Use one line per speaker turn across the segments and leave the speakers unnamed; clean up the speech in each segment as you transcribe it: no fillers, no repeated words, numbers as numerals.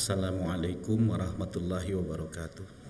Assalamualaikum warahmatullahi wabarakatuh.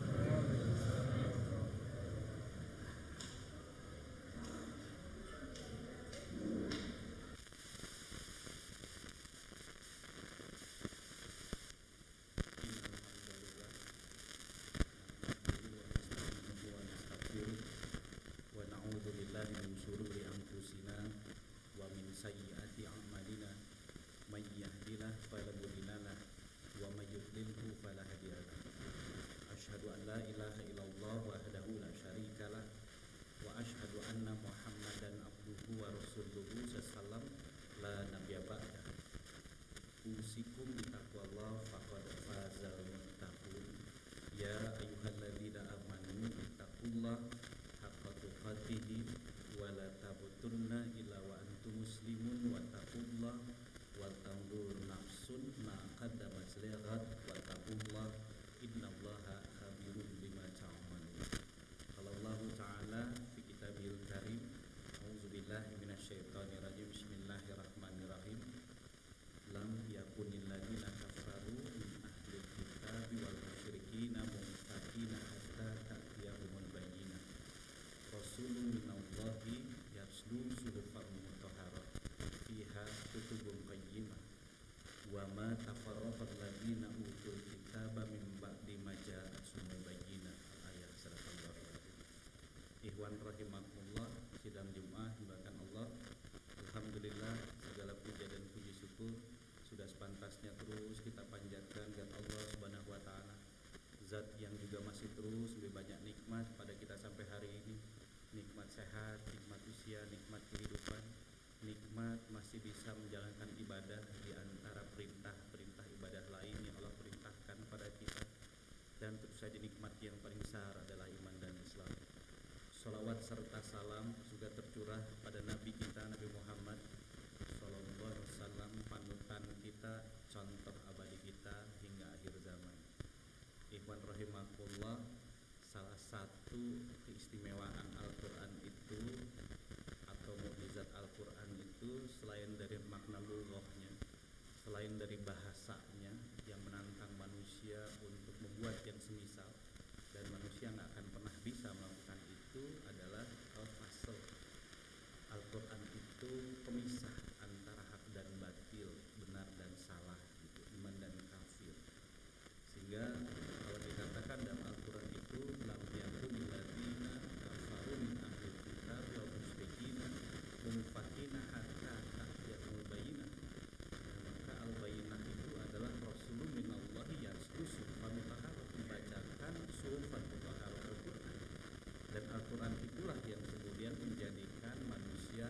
Usikum bitaqwallah faqad fazal muttaqun. Ya ayyuhalladzina amanu ittaqullah haqqa tuqatih wa la tamutunna illa wa antum muslimun wattaqullah wal tanzur nafsun ma qaddamat lighat wattaqullah innallaha khabirun bima ta'malun. Qala Allah ta'ala fi kitabihil karim. A'udzubillahi minasyaitonir rajim. Bismillahirrahmanirrahim. Lam yakunil ladina kafaru min ahlil kitabi wal musyrikina munfakina hatta ta'tiyahumul bayyinah. Rasulun minallahi yatslu suhufan mutahharah fiha kutubun qayyimah wa ma tafarraqal ladina utul kitaba min ba'di ma ja'atuhumul bayyinah. Ayat 1. Ikhwan rahimakumullah, sidang Jumat dimuliakan Allah. Alhamdulillah, segala puja dan puji syukur sudah sepantasnya terus kita panjatkan kepada Allah Subhanahu wa taala, zat yang juga masih terus lebih banyak nikmat pada kita sampai hari ini. Nikmat sehat, nikmat usia, nikmat kehidupan, nikmat masih bisa menjalankan ibadah di antara perintah-perintah ibadah lain yang Allah perintahkan pada kita. Dan tentu saja nikmat yang paling besar adalah iman dan Islam. Salawat serta salam juga tercurah pada Nabi kita, Nabi Muhammad sallallahu alaihi wasallam, panutan kita, contoh abadi kita hingga akhir zaman. Ikhwan rahimakumullah, salah satu keistimewaan Al-Quran itu atau mukjizat Al-Quran itu, selain dari makna lughahnya, selain dari bahasanya yang menantang manusia untuk membuat yang semisal, dan manusia nggak akan pernah bisa melakukan itu, adalah al-fasl. Al-Quran itu pemisah antara hak dan batil, benar dan salah, gitu, iman dan kafir. Sehingga kalau dikatakan dalam Al-Quran itu lam yakunil ladzina kafaru min ahlil kitab wal musyrikina munfakina hatta ta'tiyahumul bayyinah. Maka al-bayyinah itu adalah Rasulun minallahi yatslu suhufan mutahharah, membacakan suhufan mutahharah Al-Quran. Dan Al-Quran itulah yang kemudian menjadikan manusia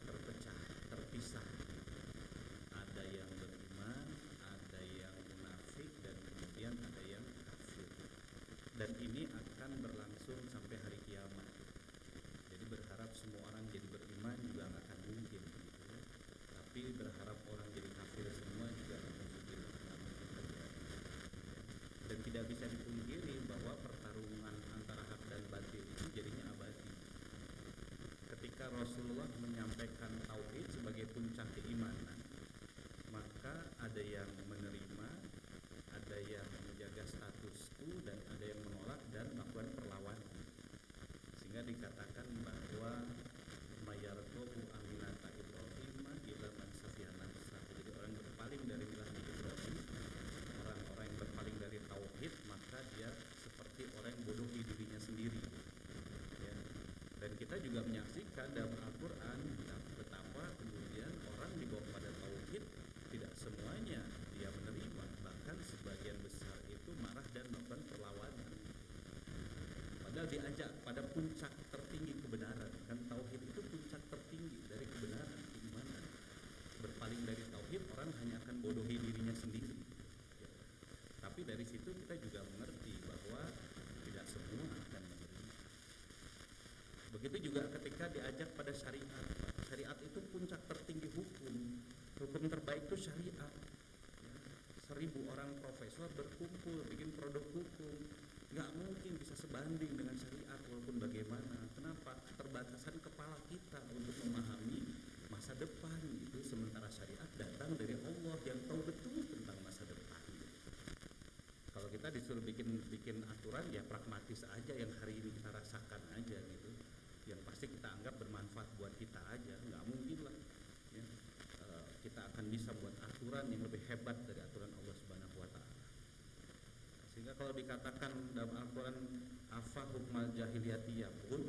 terpecah, terpisah. Ada yang beriman, ada yang munafik, dan kemudian ada yang kafir. Dan ini akan berlangsung sampai hari kiamat. Jadi berharap semua orang jadi beriman juga nggak akan mungkin, gitu. Tapi berharap orang jadi kafir semua juga nggak mungkin terjadi. Dan tidak bisa dipungkiri bahwa pertarungan antara hak dan batil itu jadinya abadi. Ketika Rasulullah menyampaikan tauhid sebagai puncak keimanan, maka ada yang menerima, ada yang menjaga status quo, dan ada yang menolak dan melakukan perlawanan. Sehingga dikatakan bahwa mayarqabu aminata Ibrahim ila man safiha nafsah. Jadi orang yang berpaling dari milah Ibrahim, orang-orang yang berpaling dari tauhid, maka dia seperti orang yang bodohi dirinya sendiri. Ya. Dan kita juga menyaksikan dalam Al-Quran betapa kemudian orang dibawa pada tauhid tidak semuanya dia menerima, bahkan sebagian besar itu marah dan melakukan perlawanan. Padahal diajak pada puncak tertinggi kebenaran, kan tauhid itu puncak tertinggi dari kebenaran, keimanan. Berpaling dari tauhid, orang hanya akan bodohi dirinya sendiri. Ya. Tapi dari situ kita juga mengerti bahwa tidak semua akan menerima. Begitu juga ketika diajak pada syariat. Syariat itu puncak tertinggi hukum. Hukum terbaik itu syariat. 1000 orang profesor berkumpul bikin produk hukum, nggak mungkin bisa sebanding dengan syariat walaupun bagaimana. Kenapa? Keterbatasan kepala kita untuk memahami masa depan itu, sementara syariat datang dari Allah yang tahu betul tentang masa depan. kita disuruh bikin aturan ya pragmatis aja yang hari ini kita rasakan aja gitu, yang pasti kita anggap bermanfaat buat kita aja. Nggak mungkin lah ya, kita akan bisa buat aturan yang lebih hebat dari aturan Allah Subhanahu wa Ta'ala. Sehingga kalau dikatakan dalam Al-Quran afa hukmal jahiliyatiyah pun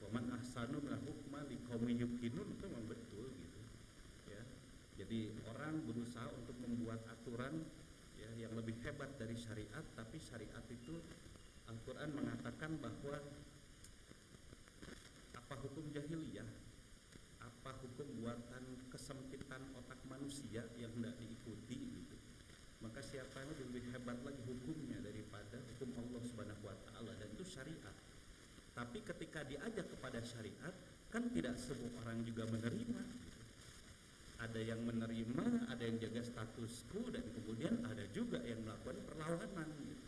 waman ahsanu min hukma liqaumin yuqinun, itu memang betul gitu ya. Jadi orang berusaha untuk membuat aturan ya yang lebih hebat dari syariat, tapi syariat itu Al-Quran mengatakan bahwa apa hukum jahiliyah, apa hukum buatan kesempitan otak manusia yang tidak diikuti gitu. Maka siapa yang lebih hebat lagi hukumnya daripada hukum Allah Subhanahu wa Ta'ala, dan itu syariat. Tapi ketika diajak kepada syariat, kan tidak semua orang juga menerima gitu. Ada yang menerima, ada yang jaga status quo, dan kemudian ada juga yang melakukan perlawanan gitu.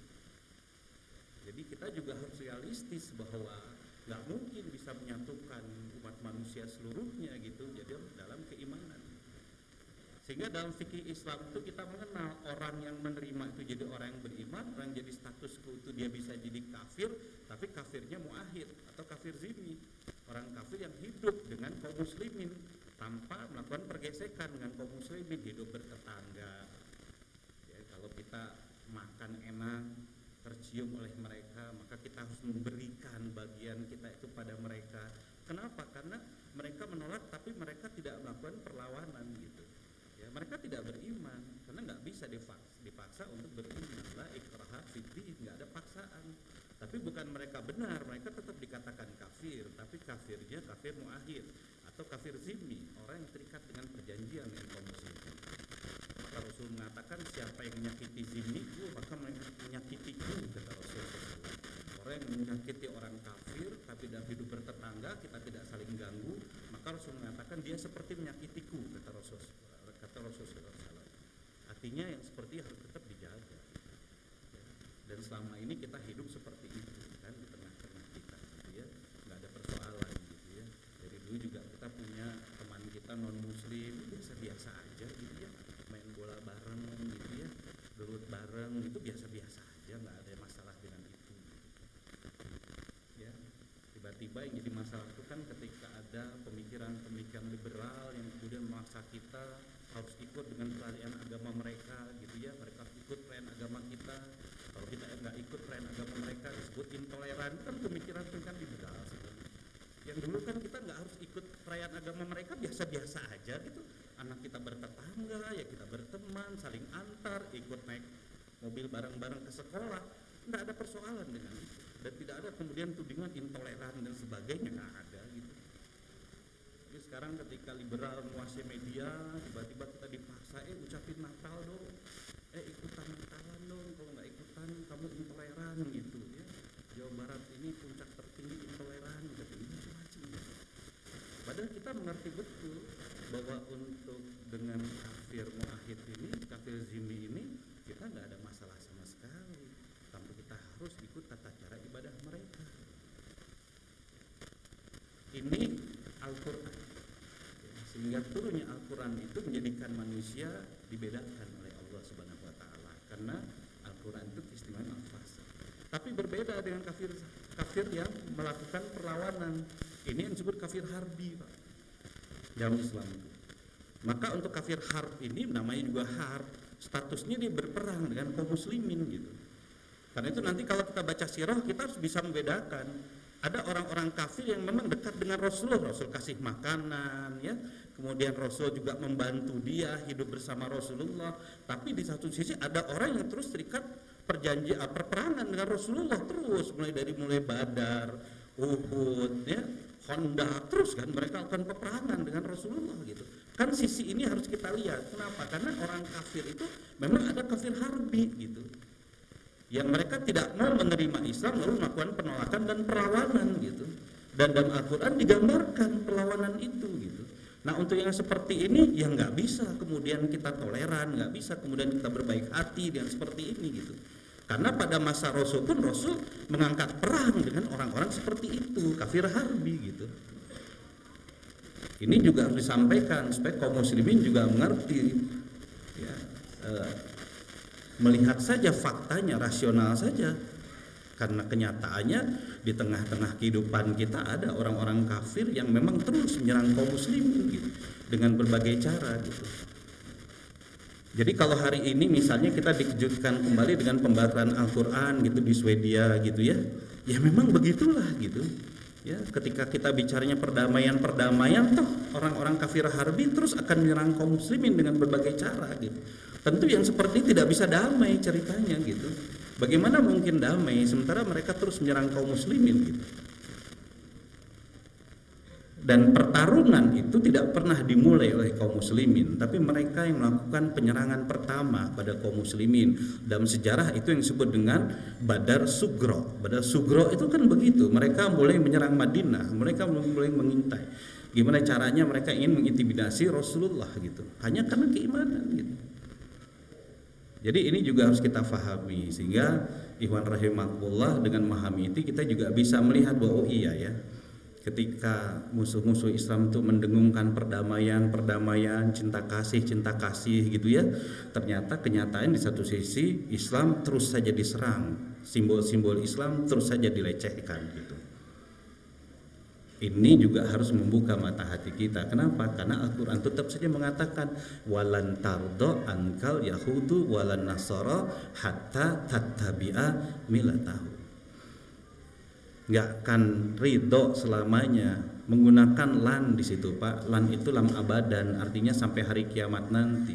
Jadi kita juga harus realistis bahwa nggak mungkin bisa menyatukan umat manusia seluruhnya gitu, jadi dalam keimanan. Sehingga dalam fikih Islam itu kita mengenal orang yang menerima itu jadi orang yang beriman, orang jadi status quo itu dia bisa jadi kafir, tapi kafirnya muahid atau kafir zimmi, orang kafir yang hidup dengan kaum muslimin tanpa melakukan pergesekan dengan kaum muslimin, hidup bertetangga ya. Kalau kita makan enak tercium oleh mereka, maka kita harus memberikan bagian kita itu pada mereka. Kenapa? Karena mereka menolak tapi mereka tidak melakukan perlawanan gitu ya. Mereka tidak beriman karena nggak bisa dipaksa untuk beriman. La ikraha fiddin, nggak ada paksaan. Tapi bukan mereka benar, mereka tetap dikatakan kafir, tapi kafirnya kafir muahid atau kafir zimmi, orang yang terikat dengan perjanjian dengan kaum muslimin. Maka Rasul mengatakan siapa yang menyakiti zimmiku maka menyakitiku, kata Rasul. Orang yang menyakiti orang kafir tapi dalam hidup bertetangga kita tidak saling ganggu, maka Rasul mengatakan dia seperti menyakitiku, kata Rasul SAW. Artinya yang seperti harus tetap dijaga ya. Dan selama ini kita hidup seperti itu kan di tengah-tengah kita gitu ya, nggak ada persoalan gitu ya. Dari dulu juga kita punya teman kita non muslim biasa-biasa aja gitu ya, main bola bareng gitu ya, gelut bareng itu biasa-biasa aja, nggak ada masalah dengan itu ya. Tiba-tiba yang jadi masalah itu kan ketika ada pemikiran-pemikiran liberal yang kemudian memaksa kita harus ikut dengan perayaan agama mereka gitu ya, mereka ikut perayaan agama kita, kalau kita nggak ikut perayaan agama mereka disebut intoleran. Kan pemikiran liberal sebenarnya. Yang dulu kan kita nggak harus ikut perayaan agama mereka, biasa-biasa aja gitu, anak kita bertetangga ya, kita berteman, saling antar, ikut naik mobil bareng-bareng ke sekolah, nggak ada persoalan dengan itu, dan tidak ada kemudian tudingan intoleran dan sebagainya, nggak ada gitu. Jadi sekarang ketika liberal menguasai media, tiba-tiba kita dipaksa ucapin Natal dong, ikutan Natalan dong, kalau nggak ikutan kamu intoleran gitu ya. Jawa Barat ini puncak tertinggi intoleran gitu, macam-macam ya. Padahal kita mengerti betul bahwa untuk dengan kafir muahid ini, kafir zimmi ini, kita nggak ada masalah sama sekali, tanpa kita harus ikut tata cara ibadah mereka. Ini Al-Quran ya, sehingga turunnya Al-Quran itu menjadikan manusia dibedakan oleh Allah Subhanahu wa Ta'ala, karena Al-Quran itu keistimewaan al-fas. Tapi berbeda dengan kafir yang melakukan perlawanan. Ini yang disebut kafir harbi, Pak, dalam Islam itu. Maka untuk kafir harb ini namanya juga harb, statusnya dia berperang dengan kaum muslimin gitu. Karena itu nanti kalau kita baca sirah kita harus bisa membedakan. Ada orang-orang kafir yang memang dekat dengan Rasulullah, Rasul kasih makanan ya, kemudian Rasul juga membantu dia hidup bersama Rasulullah. Tapi di satu sisi ada orang yang terus terikat perjanjian perperangan dengan Rasulullah terus, mulai Badar, Uhud ya, Khandaq, terus kan mereka akan peperangan dengan Rasulullah gitu. Kan sisi ini harus kita lihat. Kenapa? Karena orang kafir itu memang ada kafir harbi gitu, yang mereka tidak mau menerima Islam lalu melakukan penolakan dan perlawanan gitu. Dan dalam Al-Quran digambarkan perlawanan itu gitu. Nah untuk yang seperti ini ya nggak bisa kemudian kita toleran, nggak bisa kemudian kita berbaik hati dengan seperti ini gitu. Karena pada masa Rasul pun Rasul mengangkat perang dengan orang-orang seperti itu, kafir harbi gitu. Ini juga harus disampaikan supaya kaum muslimin juga mengerti ya. melihat saja faktanya, rasional saja. Karena kenyataannya di tengah-tengah kehidupan kita ada orang-orang kafir yang memang terus menyerang kaum muslimin gitu, dengan berbagai cara gitu. Jadi kalau hari ini misalnya kita dikejutkan kembali dengan pembacaan Al-Quran gitu di Swedia gitu ya, ya memang begitulah gitu. Ya, ketika kita bicaranya perdamaian toh orang-orang kafir harbi terus akan menyerang kaum muslimin dengan berbagai cara gitu. Tentu yang seperti ini tidak bisa damai ceritanya gitu. Bagaimana mungkin damai sementara mereka terus menyerang kaum muslimin gitu. Dan pertarungan itu tidak pernah dimulai oleh kaum muslimin, tapi mereka yang melakukan penyerangan pertama pada kaum muslimin. Dalam sejarah itu yang disebut dengan Badar Sugro. Badar Sugro itu kan begitu, mereka mulai menyerang Madinah, mereka mulai mengintai. Gimana caranya mereka ingin mengintimidasi Rasulullah gitu, hanya karena keimanan gitu. Jadi ini juga harus kita fahami, sehingga ikhwan rahimakumullah dengan memahami itu kita juga bisa melihat bahwa oh iya ya, ketika musuh-musuh Islam itu mendengungkan perdamaian, cinta kasih gitu ya, ternyata kenyataan di satu sisi Islam terus saja diserang, simbol-simbol Islam terus saja dilecehkan gitu. Ini juga harus membuka mata hati kita. Kenapa? Karena Al-Quran tetap saja mengatakan walan tardo ankal yahudu walan nasara hatta tattabi'a milatahu. Nggak akan ridho selamanya, menggunakan lan di situ Pak. Lan itu lam abadan, artinya sampai hari kiamat nanti.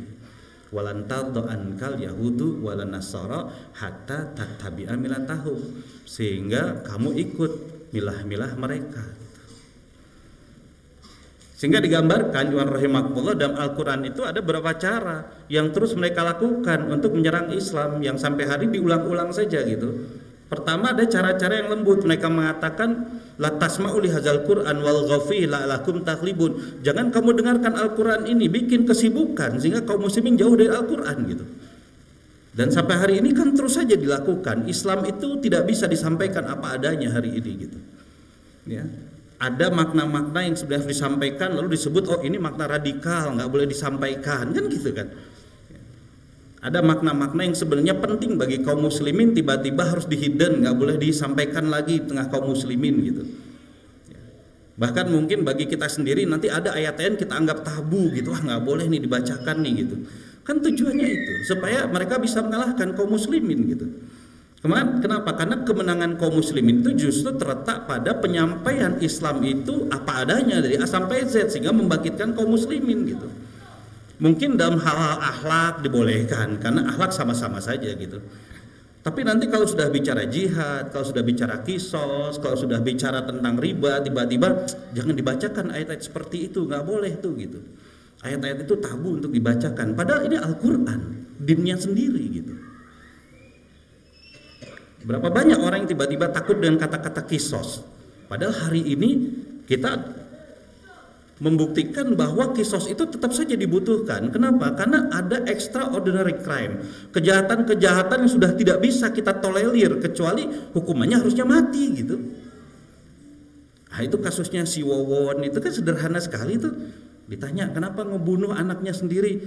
Walan tardo ankal yahudu walan nasara hatta tattabi'a milatahu, sehingga kamu ikut milah-milah mereka. Sehingga digambarkan Tuhan rahimakumullah dalam Al-Quran itu ada beberapa cara yang terus mereka lakukan untuk menyerang Islam, yang sampai hari diulang-ulang saja gitu. Pertama ada cara-cara yang lembut, mereka mengatakan la tasma'u li hadzal Qur'an wal ghafi la'alakum taghlibun. Jangan kamu dengarkan Al-Quran ini, bikin kesibukan sehingga kaum muslimin jauh dari Al-Quran gitu. Dan sampai hari ini kan terus saja dilakukan. Islam itu tidak bisa disampaikan apa adanya hari ini gitu. Ya. Ada makna-makna yang sudah disampaikan lalu disebut oh ini makna radikal, nggak boleh disampaikan, kan gitu kan. Ada makna-makna yang sebenarnya penting bagi kaum muslimin tiba-tiba harus dihidden, nggak boleh disampaikan lagi di tengah kaum muslimin gitu. Bahkan mungkin bagi kita sendiri nanti ada ayat-ayat kita anggap tabu gitu, wah nggak boleh nih dibacakan nih gitu. Kan tujuannya itu supaya mereka bisa mengalahkan kaum muslimin gitu. Kenapa? Karena kemenangan kaum muslimin itu justru terletak pada penyampaian Islam itu apa adanya dari A sampai Z, sehingga membangkitkan kaum muslimin gitu. Mungkin dalam hal-hal akhlak dibolehkan karena akhlak sama-sama saja gitu. Tapi nanti kalau sudah bicara jihad, kalau sudah bicara kisos, kalau sudah bicara tentang riba, tiba-tiba jangan dibacakan ayat-ayat seperti itu, nggak boleh tuh gitu. Ayat-ayat itu tabu untuk dibacakan. Padahal ini Al-Quran, dinnya sendiri gitu. Berapa banyak orang yang tiba-tiba takut dengan kata-kata kisos. Padahal hari ini kita membuktikan bahwa kisos itu tetap saja dibutuhkan. Kenapa? Karena ada extraordinary crime, kejahatan-kejahatan yang sudah tidak bisa kita tolerir kecuali hukumannya harusnya mati gitu. Nah, itu kasusnya si Wawon itu kan sederhana sekali tuh. Ditanya kenapa ngebunuh anaknya sendiri,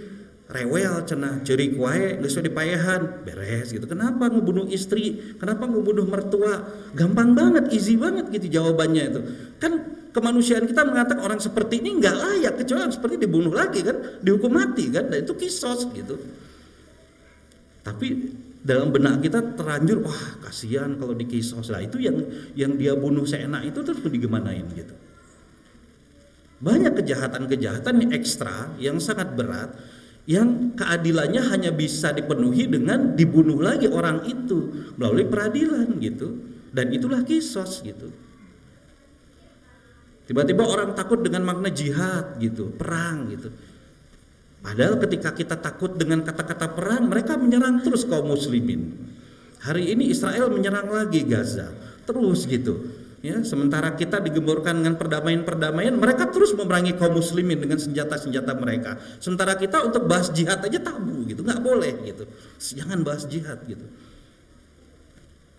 rewel cenah jerik wae geus dipayahan beres gitu. Kenapa ngebunuh istri, kenapa ngebunuh mertua, gampang banget, easy banget gitu jawabannya itu. Kan kemanusiaan kita mengatakan orang seperti ini nggak layak kecuali orang seperti dibunuh lagi kan, dihukum mati kan, dan itu kisos gitu. Tapi dalam benak kita terlanjur wah kasihan kalau dikisos lah, itu yang dia bunuh seenak itu terus digimanain gitu. Banyak kejahatan-kejahatan yang ekstra yang sangat berat yang keadilannya hanya bisa dipenuhi dengan dibunuh lagi orang itu melalui peradilan gitu, dan itulah kisos gitu. Tiba-tiba orang takut dengan makna jihad gitu, perang gitu. Padahal ketika kita takut dengan kata-kata perang, mereka menyerang terus kaum muslimin. Hari ini Israel menyerang lagi Gaza, terus gitu. Ya, sementara kita digemborkan dengan perdamaian-perdamaian, mereka terus memerangi kaum muslimin dengan senjata-senjata mereka. Sementara kita untuk bahas jihad aja tabu gitu, nggak boleh gitu. Jangan bahas jihad gitu.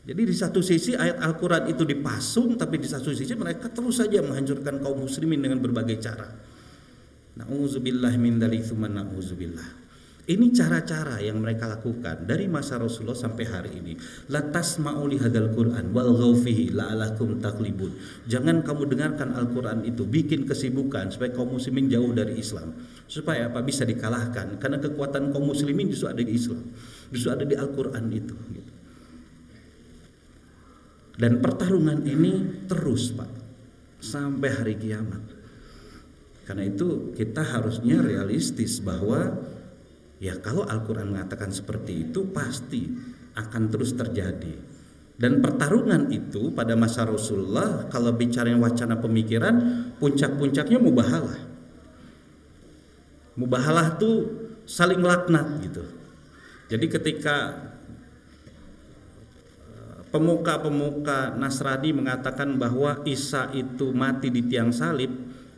Jadi di satu sisi ayat Al-Quran itu dipasung, tapi di satu sisi mereka terus saja menghancurkan kaum muslimin dengan berbagai cara. Na'udzubillah min dzalik tsumma na'udzubillah. Ini cara-cara yang mereka lakukan dari masa Rasulullah sampai hari ini. La tasma'u li hadzal Qur'an walghaw fihi la'alakum taghlibun. Jangan kamu dengarkan Al-Qur'an itu, bikin kesibukan supaya kaum muslimin jauh dari Islam. Supaya apa? Bisa dikalahkan, karena kekuatan kaum muslimin justru ada di Islam. Justru ada di Al-Qur'an itu gitu. Dan pertarungan ini terus, Pak, sampai hari kiamat. Karena itu kita harusnya realistis bahwa ya kalau Al-Quran mengatakan seperti itu pasti akan terus terjadi. Dan pertarungan itu pada masa Rasulullah, kalau bicara wacana pemikiran, puncak-puncaknya mubahalah. Mubahalah tuh saling laknat gitu. Jadi ketika pemuka-pemuka Nasrani mengatakan bahwa Isa itu mati di tiang salib,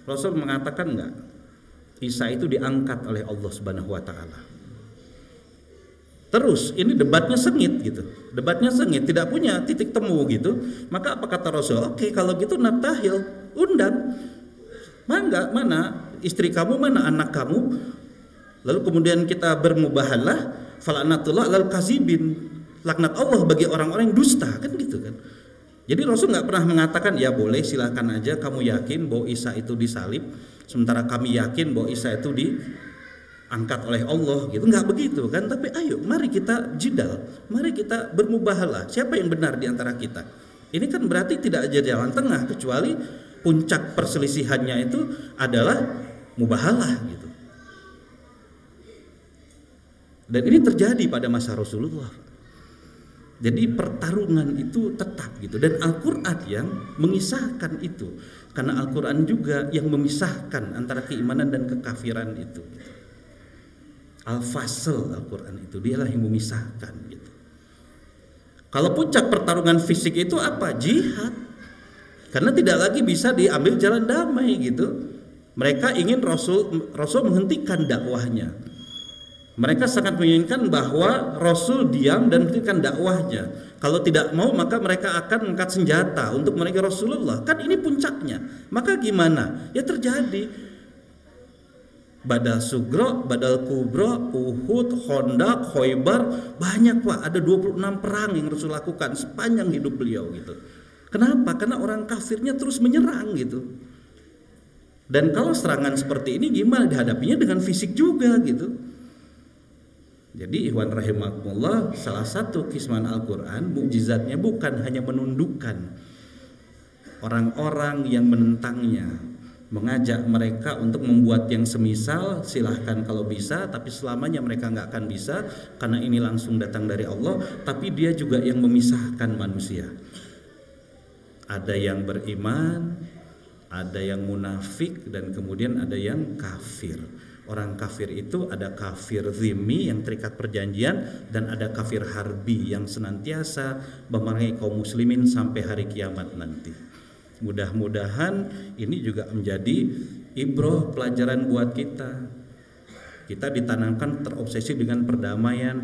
Rasul mengatakan enggak, Isa itu diangkat oleh Allah Subhanahu wa taala. Terus ini debatnya sengit gitu. Debatnya sengit, tidak punya titik temu gitu. Maka apa kata Rasul? Oke, kalau gitu nabtahil, undang. Mana istri kamu, mana anak kamu? Lalu kemudian kita bermubahalah, fala'natullah lal kazibin. Laknat Allah bagi orang-orang yang dusta, kan gitu kan. Jadi Rasul nggak pernah mengatakan ya boleh silakan aja kamu yakin bahwa Isa itu disalib, sementara kami yakin bahwa Isa itu diangkat oleh Allah gitu. Nggak begitu kan. Tapi ayo mari kita jidal, mari kita bermubahalah, siapa yang benar di antara kita. Ini kan berarti tidak ada jalan tengah, kecuali puncak perselisihannya itu adalah mubahalah gitu. Dan ini terjadi pada masa Rasulullah. Jadi pertarungan itu tetap gitu. Dan Al-Quran yang mengisahkan itu, karena Al-Quran juga yang memisahkan antara keimanan dan kekafiran itu. Al-Fasl Al-Quran itu, dialah yang memisahkan gitu. Kalau puncak pertarungan fisik itu apa? Jihad. Karena tidak lagi bisa diambil jalan damai gitu. Mereka ingin Rasul menghentikan dakwahnya. Mereka sangat menginginkan bahwa Rasul diam dan menghentikan dakwahnya. Kalau tidak mau maka mereka akan mengangkat senjata untuk memerangi Rasulullah. Kan ini puncaknya. Maka gimana? Ya terjadi Badal Sugro, Badal Kubro, Uhud, Khandaq, Khaybar, banyak Pak. Ada 26 perang yang Rasul lakukan sepanjang hidup beliau gitu. Kenapa? Karena orang kafirnya terus menyerang gitu. Dan kalau serangan seperti ini gimana dihadapinya dengan fisik juga gitu. Jadi ikhwan rahimakumullah, salah satu kisman Al-Quran mukjizatnya bukan hanya menundukkan orang-orang yang menentangnya, mengajak mereka untuk membuat yang semisal, silahkan kalau bisa, tapi selamanya mereka nggak akan bisa karena ini langsung datang dari Allah. Tapi dia juga yang memisahkan manusia. Ada yang beriman, ada yang munafik, dan kemudian ada yang kafir. Orang kafir itu ada kafir zimmi yang terikat perjanjian, dan ada kafir harbi yang senantiasa memerangi kaum muslimin sampai hari kiamat nanti. Mudah-mudahan ini juga menjadi ibroh, pelajaran buat kita. Kita ditanamkan terobsesi dengan perdamaian,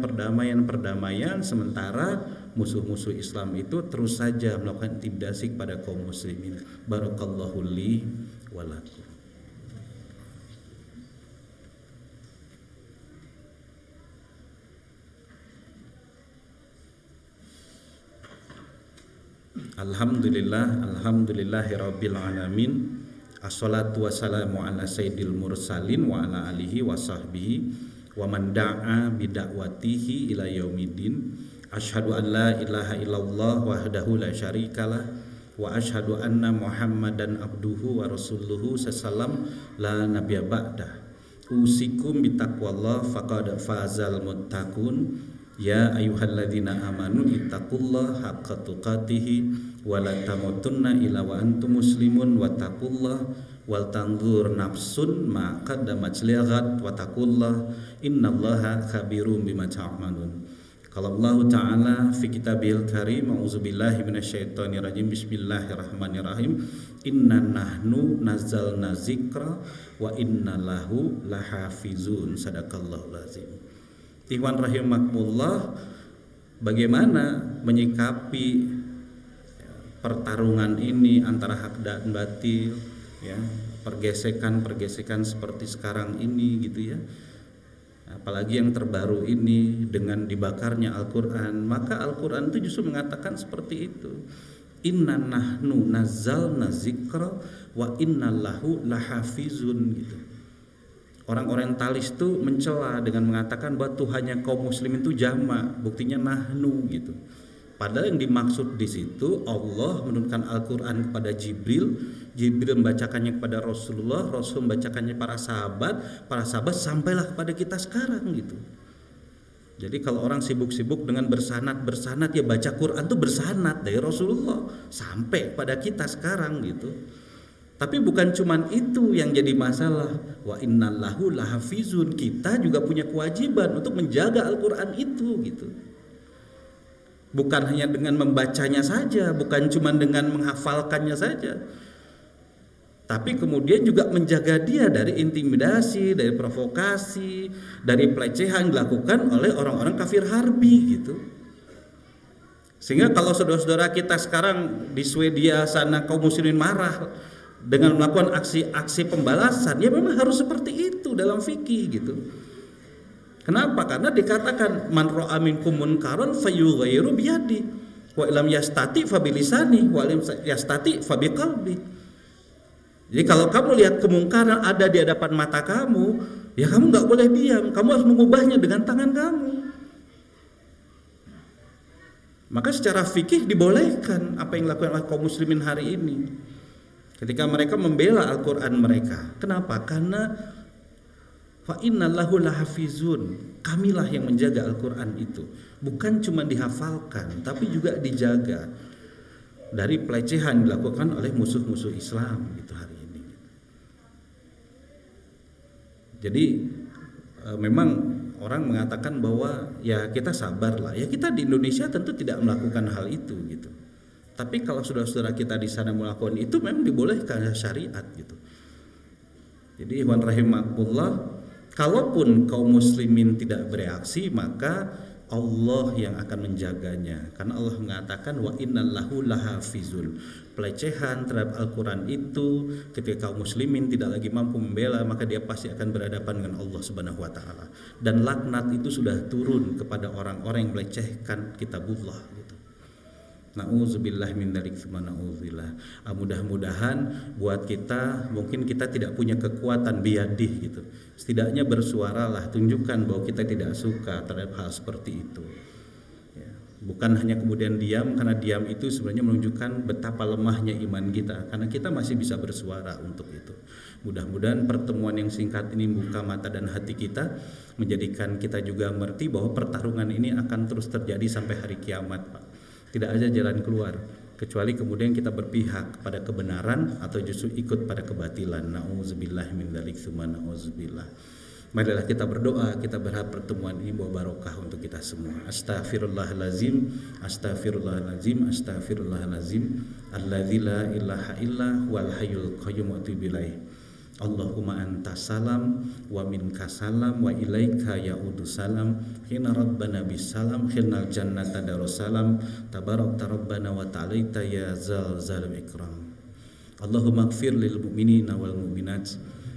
sementara musuh-musuh Islam itu terus saja melakukan intimidasi kepada kaum muslimin. Barakallahu li wa lakum. Alhamdulillahirabbil alamin. Assalatu wassalamu ala sayyidil mursalin wa ala alihi wa sahbihi wa man da'a bidakwatihi ila yaumiddin. Asyhadu an la ilaha illallah wahdahu la syarikalah wa asyhadu anna Muhammadan abduhu wa rasuluhu sallam la nabiyya ba'dah. Usikum bitaqwallah faqad fazal muttaqun. Ya ayyuhalladzina amanu ittaqullaha haqqa tuqatih wa la tamutunna illa wa antum muslimun wattaqullaha wal tanzur nafsun ma qaddamat lighad wattaqullaha innallaha khabirum bima ta'malun. Qala Allah Ta'ala fi kitabil karim, a'udzubillahi minasyaitonir rajim, bismillahirrahmanirrahim. Inna nahnu nazzalna dzikra wa inna lahu lahafizun. Sadaqallahul azim. Ikhwan rahimakumullah, bagaimana menyikapi pertarungan ini antara hak dan batil, ya, pergesekan seperti sekarang ini gitu ya. apalagi yang terbaru ini dengan dibakarnya Al-Quran, maka Al-Quran itu justru mengatakan seperti itu. Inna nahnu nazzalna zikra wa inna lahu lahafizun gitu. Orang orientalis itu mencela dengan mengatakan bahwa Tuhannya kaum muslimin itu jamak, buktinya nahnu gitu. Padahal yang dimaksud di situ Allah menurunkan Al-Quran kepada Jibril, Jibril membacakannya kepada Rasulullah, Rasul membacakannya para sahabat sampailah kepada kita sekarang gitu. Jadi kalau orang sibuk-sibuk dengan bersanad ya baca Quran tuh bersanad dari Rasulullah sampai pada kita sekarang gitu. Tapi bukan cuman itu yang jadi masalah. Wa innallahu lahafizun, kita juga punya kewajiban untuk menjaga Al-Quran itu gitu. Bukan hanya dengan membacanya saja, bukan cuma dengan menghafalkannya saja, tapi kemudian juga menjaga dia dari intimidasi, dari provokasi, dari pelecehan dilakukan oleh orang-orang kafir harbi gitu. Sehingga kalau saudara-saudara kita sekarang di Swedia sana kaum muslimin marah dengan melakukan aksi-aksi pembalasan, ya memang harus seperti itu dalam fikih gitu. Kenapa? Karena dikatakan man ra'a minkum munkaran falyughayyiru biyadi wa illam yastati fa bilisani wa illam yastati fa biqalbi. Jadi kalau kamu lihat kemungkaran ada di hadapan mata kamu, ya kamu nggak boleh diam, kamu harus mengubahnya dengan tangan kamu. Maka secara fikih dibolehkan apa yang dilakukan oleh kaum muslimin hari ini ketika mereka membela Al-Quran mereka. Kenapa? Karena fa innallahu lahafizun, kamilah yang menjaga Al-Quran itu. Bukan cuma dihafalkan, tapi juga dijaga dari pelecehan dilakukan oleh musuh-musuh Islam gitu hari ini. Jadi memang orang mengatakan bahwa ya kita sabarlah, ya kita di Indonesia tentu tidak melakukan hal itu gitu. Tapi kalau saudara-saudara kita di sana melakukan itu memang dibolehkan syariat gitu. Jadi ikhwan rahimakumullah, kalaupun kaum muslimin tidak bereaksi, maka Allah yang akan menjaganya. Karena Allah mengatakan wa innallahu lahafizun. Pelecehan terhadap Al-Quran itu ketika kaum muslimin tidak lagi mampu membela, maka dia pasti akan berhadapan dengan Allah Subhanahu wa taala. Dan laknat itu sudah turun kepada orang-orang yang melecehkan kitabullah gitu. Na'udzubillah min dzalik tsumma na'udzubillah. Mudah-mudahan buat kita, mungkin kita tidak punya kekuatan biyadih gitu. Setidaknya bersuaralah, tunjukkan bahwa kita tidak suka terhadap hal seperti itu. Ya. Bukan hanya kemudian diam, karena diam itu sebenarnya menunjukkan betapa lemahnya iman kita. Karena kita masih bisa bersuara untuk itu. Mudah-mudahan pertemuan yang singkat ini membuka mata dan hati kita, menjadikan kita juga mengerti bahwa pertarungan ini akan terus terjadi sampai hari kiamat, Pak. Tidak ada jalan keluar kecuali kemudian kita berpihak pada kebenaran atau justru ikut pada kebatilan. Na'udzubillah min dzalik tsumma na'udzubillah. Marilah kita berdoa, kita berharap pertemuan ini bawa barokah untuk kita semua. Astaghfirullahalazim, astaghfirullahalazim, astaghfirullahalazim. Alladzi la ilaha illa huwal hayyul qayyum wa atubu ilaih. Allahumma anta salam wa minka salam wa ilaika ya'udu salam. Hina rabbana bisalam, hinal jannata darussalam. Tabarakta rabbana wa ta'alaita ya zal zalim ikram. Allahumma ighfir lil mu'minina wal mu'minat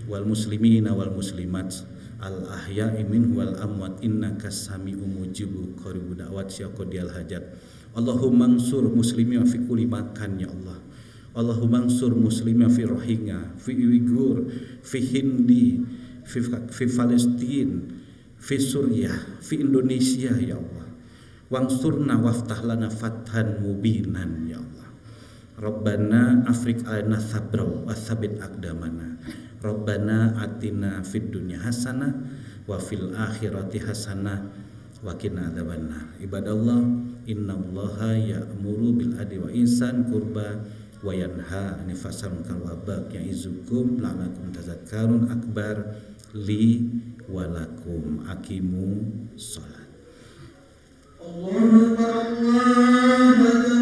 wal muslimina wal muslimat al ahya'i min wal amwat innaka sami'u mujibu qaribu da'wat ya qadiyal hajat. Allahumma ansur muslimin fi kulli makan ya Allah. Allahumma ansur muslimin fi Rohingya, fi Uyghur, fi Hindi, fi Palestina, fi Suriah, fi Indonesia ya Allah. Wangsurna waftah lana fathan mubinan ya Allah. Rabbana afrik alana sabra wa tsabbit aqdamana. Rabbana atina fid dunya hasanah wa fil akhirati hasanah wa qina adzabannar. Ibadallah, innallaha ya'muru bil adli wa ihsan qurba wa yanha 'anil fahsya'i wal munkar wa baghi ya'izukum la'allakum tadhakkarun. Akbar li wa lakum. Aqimu shalat. Allahu akbar.